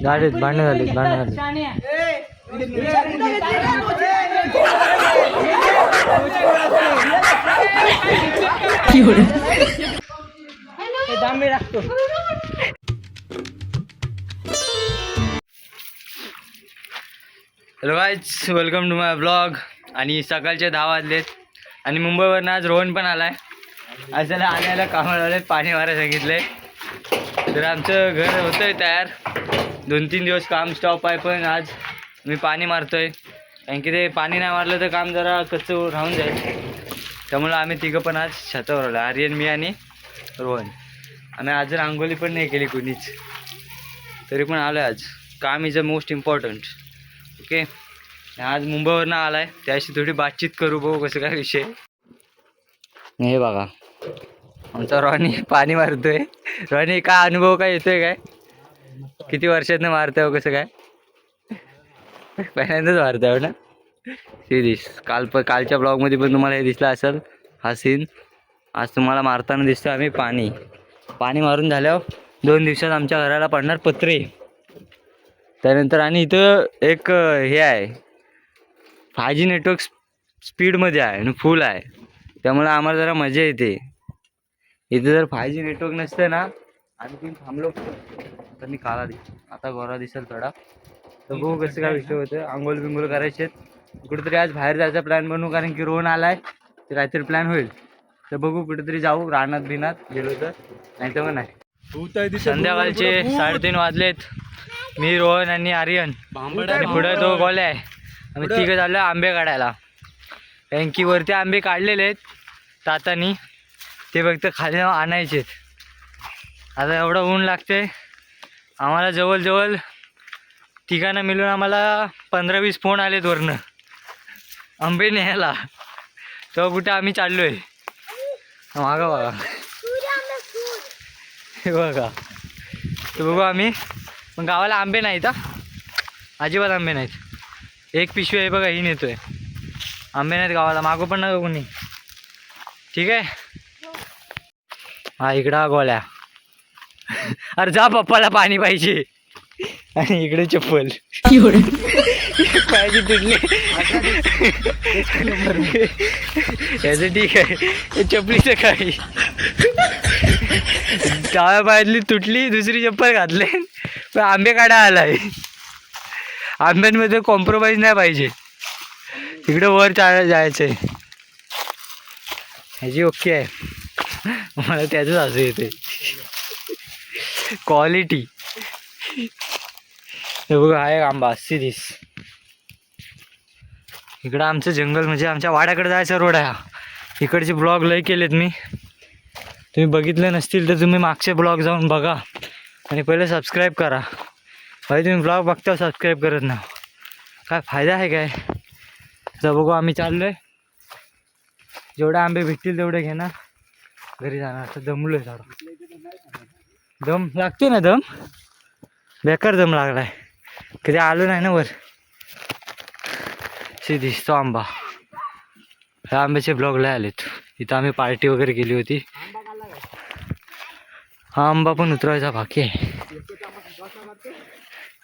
झालेत, भांडण झालेत, भांडण झाले. Hello guys, welcome to my blog. आणि सकाळचे 10 वाजलेत आणि मुंबईवरनं आज रोहन पण आलाय. आज त्याला आल्याला कामाला आले, पाणी मारायला सांगितले. तर आमचं घर होतंय तयार. 2-3 दिवस काम स्टॉप आहे, पण आज मी पाणी मारतोय. कारण की ते पाणी नाही मारलं तर काम जरा कच्चं राहून जाईल. त्यामुळं आम्ही तिघं पण आज छतावर आलो, आर्यन, मी आणि रोहन. आम्ही आज रांगोळी पण नाही केली कुणीच, तरी पण आलो आहे. आज काम is a most important. Okay, आज मुंबईवरनं आला आहे, त्याशी थोडी बातचीत करू, बघू कसं काय विषय. हे बघा, आमचा रॉनी पाणी मारतोय. रॉनी, काय अनुभव काय येतोय? काय किती वर्षातनं मारतोय, कसं काय? पहिल्यांदाच मारतोय ना? सिरीज कालच्या ब्लॉगमध्ये पण तुम्हाला हे दिसलं असेल, हा सीन. आज तुम्हाला मारताना दिसतो आम्ही पाणी मारून झाल्यावर 2 दिवसात आमच्या घराला पडणार पत्रे. त्यानंतर आणि इथं एक हे आहे, 5G नेटवर्क स्पीडमध्ये आहे आणि फुल आहे, त्यामुळे आम्हाला जरा मजा येते. इथे जर 5G नेटवर्क नसतं ना, आम्ही पण थांबलो. तर मी काला आता गोरा दिसेल थोडा. तर बघू कसं काय विषय होतं. आंघोळ बिंगोळ करायचे, कुठेतरी आज बाहेर जायचा प्लॅन बनवू, कारण की रोहन आलाय तर काहीतरी प्लॅन होईल. तर बघू कुठेतरी जाऊ, रानात बिनात गेलो तर, नाही तर नाही. संध्याकाळचे 3:30 वाजलेत. मी, रोहन आणि आर्यन आणि पुढे तो गोल्या आहे. आम्ही तिघं झालो आंबे काढायला. कारण की वरती आंबे काढलेले आहेत तातानी, ते फक्त खाली आणायचे. आता एवढं ऊन लागते आम्हाला. जवळजवळ तिघांना मिळून आम्हाला 15-20 फोन आलेत वरनं आंबे न्यायला. तेव्हा कुठे आम्ही चाललो आहे. मागं बघा, हे बघा. तर बघू आम्ही, पण गावाला आंबे नाहीत, अजिबात आंबे नाहीत. एक पिशवी आहे बघा, ही नेतोय. आंबे नाहीत गावाला, मागं पण नका कोणी. ठीक आहे. हा इकडं गोळ्या. अरे जा, पप्पाला पाणी पाहिजे. आणि इकडे चप्पल पाहिजे तुटले. याचं ठीक आहे, चपलीचं काही. डाव्या पायातली तुटली, दुसरी चप्पल घातले, पण आंबे काढा आलाय. आंब्यांमध्ये कॉम्प्रोमाइज नाही पाहिजे. इकडं वर जायचंय, ह्याची ओके आहे. मला त्याच असं येते क्वालिटी. हे बघा, आहे आंबा सिरीज. इकडं आमचं जंगल, म्हणजे आमच्या वाड्याकडे जायचा रोड आहे. इकडचे ब्लॉग लय केलेत मी, तुम्ही बघितले नसतील तर तुम्ही मागचे ब्लॉग जाऊन बघा आणि पहिले सबस्क्राईब करा. भाई तुम्ही ब्लॉग बघता सबस्क्राईब करत ना, काय फायदा आहे काय? तर बघू आम्ही चाललो आहे. जेवढे आंबे भेटतील तेवढे घेणार, घरी जाणार. तर दमलो आहे झाडं. दम लागते ना, दम बेकार दम लागलाय, कधी आलो नाही ना वर. दिसतो आंबा, ह्या आंब्याचे ब्लॉग लय आलेत. इथं आम्ही पार्टी वगैरे केली होती. हा आंबा पण उतरवायचा बाकी आहे.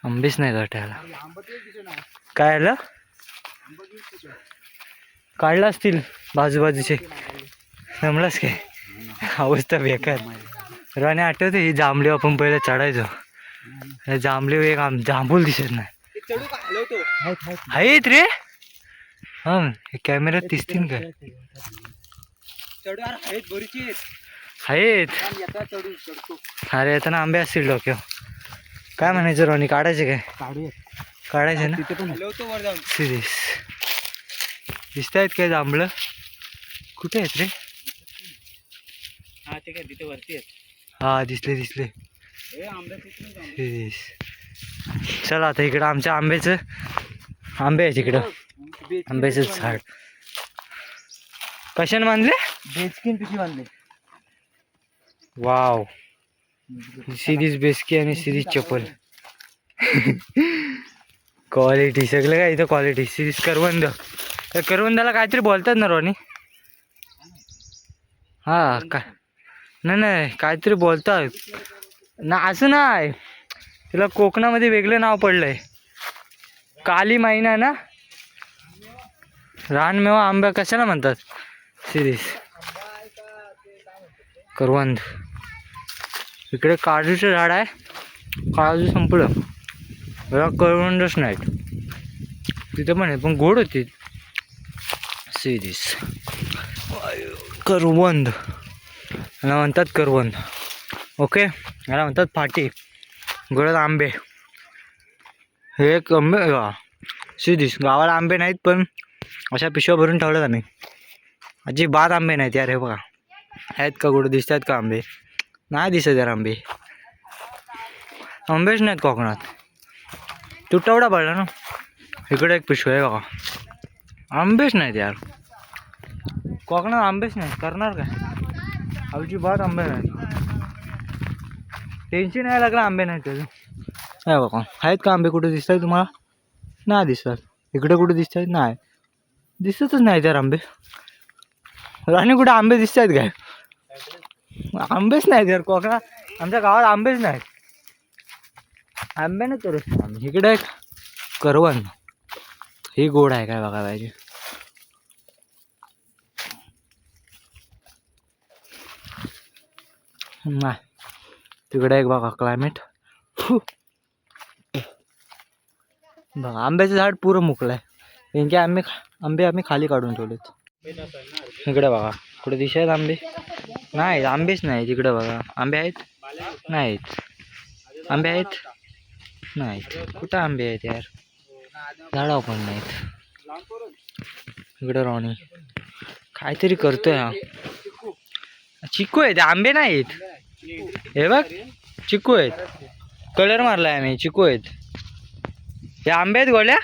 आंबेच नाही वाटायला. काय आलं, काढला असतील बाजूबाजूचे, जमलाच काय? अवस्था बेकार. राणे आठवते ही जांभळी आपण पहिले चढायचो. जांभळी एक जांभूल दिसत नाही आहेत रे. हा, कॅमेऱ्यात दिसतील काय? आहेत. अरे येताना आंबे असतील डोक्यावर. काय म्हणायचं रोनी, काढायचे काय? काढायचे ना. सिरीज दिसत आहेत काय जांभळं? कुठे आहेत रे? हा दिसले. चला आता इकडं आमच्या आंबे आहे तिकडं. आंब्याचं झाड कशाने बांधले? बेचकीन पिशवी बांधले. वाव, सिरीज बेसकी आणि सिरीज चप्पल. क्वालिटी सगळं काय इथं क्वालिटी. सिरीज करवंद. तर करवंदाला काहीतरी बोलतात ना रोनी? हा काय, नाही काहीतरी बोलतात ना, असं नाही. तिला कोकणामध्ये वेगळं नाव पडलंय, काली मैना ना. रानमेवा आंबा कशाला म्हणतात सिरीज. करवंद. इकडे काजूचं झाड आहे, काजू संपलं, बघा करवंदच नाहीत. तिथं पण आहे पण गोड होती सिरीज. करवंद याला म्हणतात, करवंद. ओके, याला म्हणतात फाटी. गडद आंबे, हे एक आंबे सिरीज. गावाला आंबे नाहीत पण अशा पिशव्या भरून ठेवल्यात आम्ही. अजिबात आंबे नाहीत यार. हे बघा, आहेत का कुठं, दिसत आहेत का आंबे? नाही दिसत यार आंबे. आंबेच नाहीत कोकणात. तुटवडा पडला ना. इकडे एक पिशवी आहे बघा, आंबेच नाहीत यार. कोकणात आंबेच नाहीत, करणार काय? अजिबात आंबे नाहीत. टेन्शन यायला लागलं आंबे नाहीत त्याचं. नाही बघा, आहेत का आंबे? कुठे दिसत आहे तुम्हाला? नाही दिसतात. इकडे कुठे दिसत आहेत? नाही दिसतच नाही यार आंबे. आणि कुठे आंबे दिसत आहेत काय? आंबेच नाहीत यार कोकणात. आमच्या गावात आंबेच नाहीत. आंब्याने तर इकडे एक करवंद, ही गोड आहे काय बघा पाहिजे. नाही, तिकडे एक बघा क्लायमेट. बघा आंब्याचं झाड पुरं मुकलं आहे. त्यांचे आंबे आम्ही खाली काढून ठेवलेत. इकडे बघा, कुठे दिसत आहेत आंबे? नाही, आंबेच नाही. तिकडे बघा, आंबे आहेत? नाहीत. आंबे आहेत? नाहीत. कुठं आंबे आहेत यार? झाडावर पण नाहीत. इकडे रॉनी काहीतरी करतोय. हा चिकू आहेत, आंबे नाहीत. हे बघ, चिकू आहेत. कलर मारलाय आम्ही, चिकू आहेत. हे आंबे आहेत गोळ्या?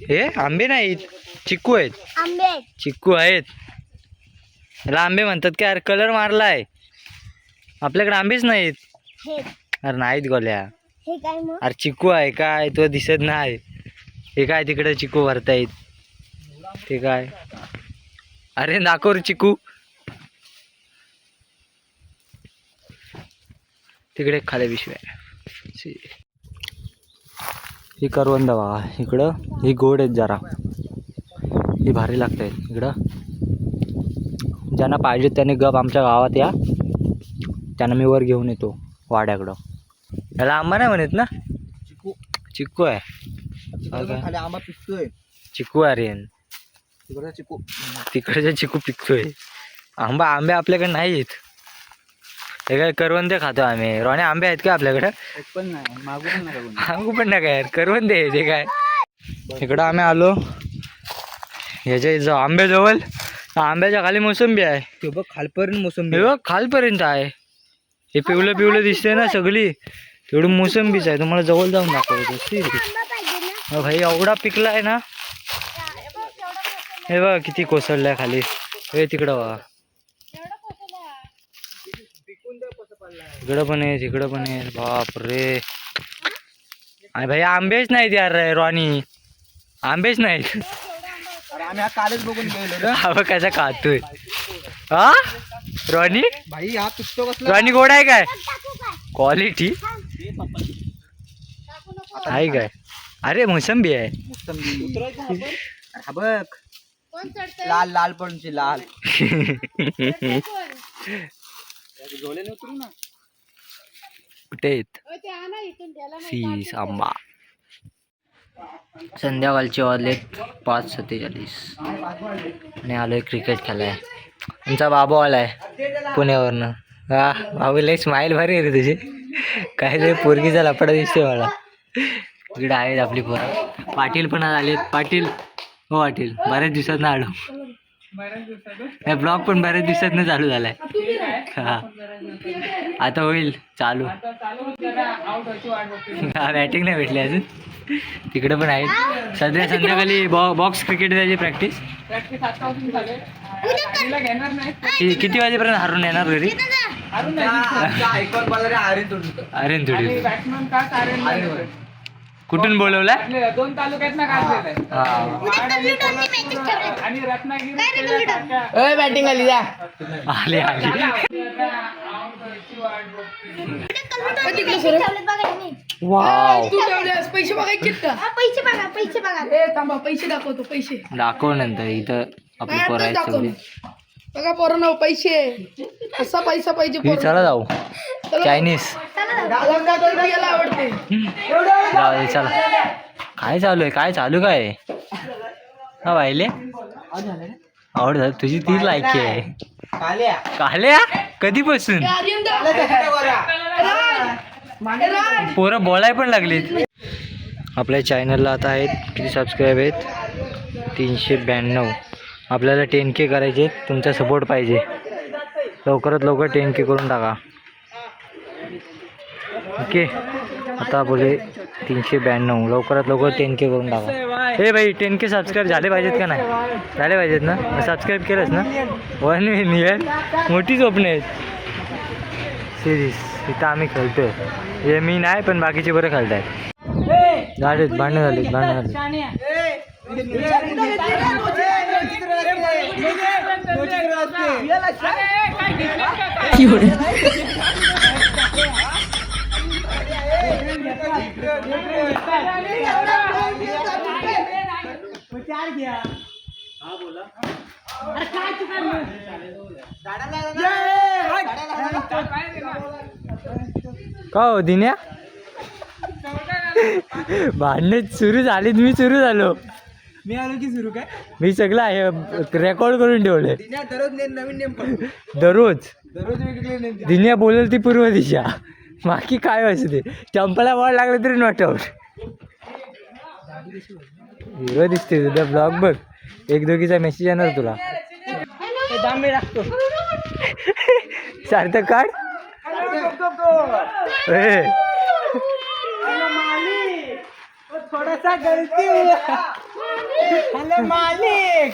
हे आंबे नाहीत, चिकू आहेत. चिकू आहेत, याला आंबे म्हणतात का यार? कलर मारलाय. आपल्याकडे आंबेच नाहीत. अरे नाहीत गोळ्या. अरे चिकू आहे काय, तो दिसत नाही. हे काय तिकडे चिकू भरतायत? ते काय? अरे दाखव रे चिकू. तिकडे खाली पिशवी आहे. ही करवंद बघा इकडं, ही गोड आहेत जरा, ही भारी लागते इकडं. ज्यांना पाहिजे त्यांनी गप आमच्या गावात या, त्यांना मी वर घेऊन येतो वाड्याकडं. याला आंबा नाही म्हणत ना, चिकू. चिकू आहे खाली, आंबा पिकतोय. चिकू आहे तिकडचा चिकू, तिकडचा चिकू पिकतोय. आंबे आपल्याकडे नाहीत. हे काय करवंदे खातो आम्ही. रोणे आंबे आहेत का आपल्याकडे? पण नाही, मागू पण नाही काय करवंदे आहे ते काय. इकडं आम्ही आलो ह्याच्या आंब्याजवळ. आंब्याच्या खाली मोसंबी आहे. ते बघ खालपर्यंत मोसंबी, हे बघ खालपर्यंत आहे. हे पिवलं पिवलं दिसतंय ना सगळी, तेवढी मोसंबीच आहे. तुम्हाला जवळ जाऊन दाखवतो. भाई एवढा पिकला आहे ना. हे बघ किती कोसळलाय खाली. हे तिकडं बघा, इकडं पण आहे, तिकडं पण आहे. बाप रे. आणि भाई आंबेच नाहीत यार रॉनी, आंबेच नाहीत. आम्ही कालच बघून गेलो. हा बघ कसा खातोय हा रॉनी. भाई हा पिकतो कसला? रॉनी गोड आहे काय? क्वालिटी आहे काय? अरे मोसंबी आहे. बघ लाल लाल पण लाल. कुठे सीस आंबा. संध्याकाळचे वाजलेत 5:47 आणि आलोय क्रिकेट खेळाय. आमचा बाबू आलाय पुण्यावरनं. हा बाबू लय स्माईल भारी आहे रे तुझी. काय रे पोरगीचा लफडा दिसतोय मला. इकडे आहेत आपली पोरं. पाटील पण आलेत. पाटील हो पाटील, बऱ्याच दिवसात ना आलो. ब्लॉग पण बऱ्याच दिवसात ना चालू झालाय. हा आता होईल चालू. हा बॅटिंग नाही भेटली अजून. तिकडे पण आहेत. सध्या संध्याकाळी बॉक्स क्रिकेट द्यायची प्रॅक्टिस. किती वाजेपर्यंत हारून येणार घरी? आर्यन थोडी. कुठून बोलवलाय? 2 तालुक्यात ना आणि रत्नागिरी बॅटिंग आली. आली तिकडे सर वाव तू ठेवल्यास पैसे बघायचे का पैसे बघा पैसे बघा ए थांबा पैसे दाखवतो पैसे दाखव नंतर इथं आपली नाही, पोरं आताच आहेत सगळी. दाखवतो. बघा पोरांनो पैसे असा पैसा पाहिजे ही चला जाऊ चला. चायनीज मला काहीतरी याला आवडते जाऊ दे, चला काय चालू आहे काय चालू काय आहे? हा वाहिले आवड झाली तुझी ती लायकी आहे काल्या कधीपासून आर्यन दा. राज. पोरं बोलाय पण लागलीत आपल्या चॅनलला आता आहेत किती सबस्क्राईब आहेत 392. आपल्याला 10K करायचे तुमचा सपोर्ट पाहिजे लवकरात लवकर 10K करून टाका ओके आता बोले 392 लवकरात लवकर 10K करून टाका हे भाई 10K सबस्क्राईब झाले पाहिजेत का नाही झाले पाहिजेत ना सबस्क्राईब केलंस ना 1 मिलियन मोठी स्वप्न आहेत सिरीज इथं आम्ही खेळतोय हे मी नाही पण बाकीचे बरं खेळत आहेत झालेत भांडणं झालेत का हो दिन्या भांडण सुरू झालीत मी सुरू झालो मी आलो की सुरू काय मी सगळं आहे रेकॉर्ड करून ठेवले दररोज नवीन नेम दररोज दररोज वेगवेगळे नेम दिन्या बोलेल ती पूर्व दिशा बाकी काय व्हायचं ते चंपला बॉल लागलं तरी नॉट आउट हिरो दिसते तुझा ब्लॉग बघ एक दोघीचा मेसेज येणार तुला दामे लागतो सार्थक काढ ए, थोडासा गलती हुआ. हॅलो मालिक